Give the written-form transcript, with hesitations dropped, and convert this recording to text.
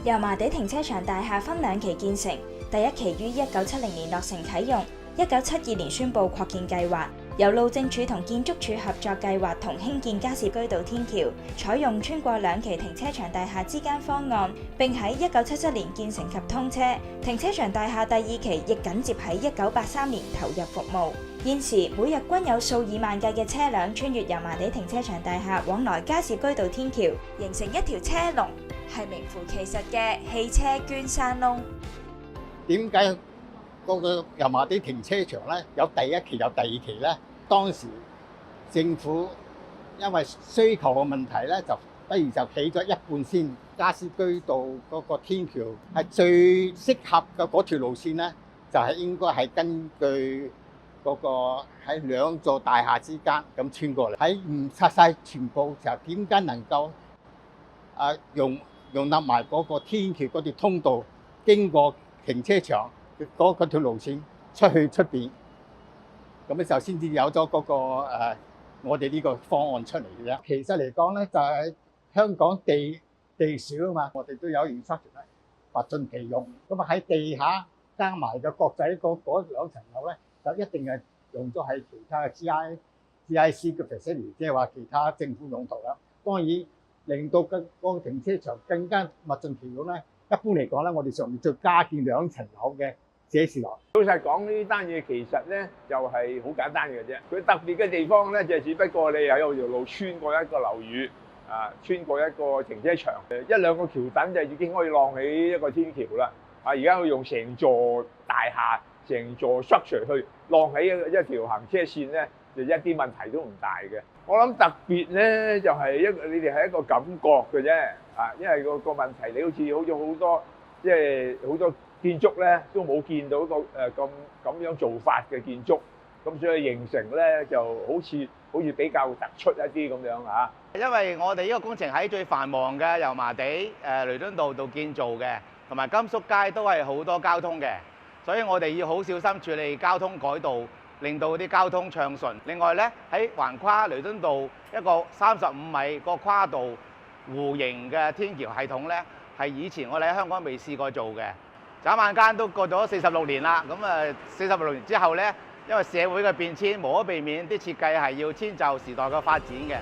油麻地停車場大廈分兩期建成，第一期於1970年落成啟用，1972年宣布擴建計劃，由路政署同建築署合作計劃同興建加士居道天橋，採用穿過兩期停車場大廈之間方案，並喺1977年建成及通車。停車場大廈第二期亦緊接喺1983年投入服務。現時每日均有數以萬計嘅車輛穿越油麻地停車場大廈往來加士居道天橋，形成一條車龍，係名副其實嘅汽車捐山窿。點解嗰個油麻地停車場咧有第一期有第二期咧？當時政府因為需求嘅問題咧，就不如就起咗一半先。加士居道嗰個天橋係最適合嘅嗰條路線咧，就係應該係根據嗰個喺兩座大廈之間咁穿過嚟，喺唔拆晒全部時候，點解能夠容納埋嗰個天橋嗰條通道經過停車場嗰條路線出去出邊？咁咧就先至有咗嗰個我哋呢個方案出嚟嘅啫。其實嚟講咧，就係香港地少啊嘛，我哋都有原則咧，物盡其用。咁啊喺地下加埋個國際嗰兩層樓咧，就一定係用咗喺其他嘅 GIC 嘅 facility， 即係話其他政府用途啦。當然令到個停車場更加物盡其用咧。一般嚟講咧，我哋上面再加建兩層樓嘅寫字樓。老實講，呢單嘢其實咧就係好簡單嘅啫。佢特別嘅地方咧，就只不過你有條路穿過一個樓宇，穿過一個停車場，一兩個橋墩就已經可以晾起一個天橋啦。而家佢用成座大廈、成座 structure 去晾起一條行車線咧，就一啲問題都唔大嘅。我諗特別咧就係你哋係一個感覺嘅啫，因為個問題你好似好多即係好多建築咧都冇見到個咁樣做法嘅建築，咁所以形成咧就好似比較突出一啲咁樣嚇。因為我哋呢個工程喺最繁忙嘅油麻地彌敦道度建造嘅，同埋甘肅街都係好多交通嘅，所以我哋要好小心處理交通改道，令到啲交通暢順。另外咧喺橫跨彌敦道一個35米個跨度弧形嘅天橋系統咧，係以前我哋喺香港未試過做嘅。眨眼間都過咗46年啦，咁46年之後咧，因為社會嘅變遷，無可避免啲設計係要遷就時代嘅發展嘅。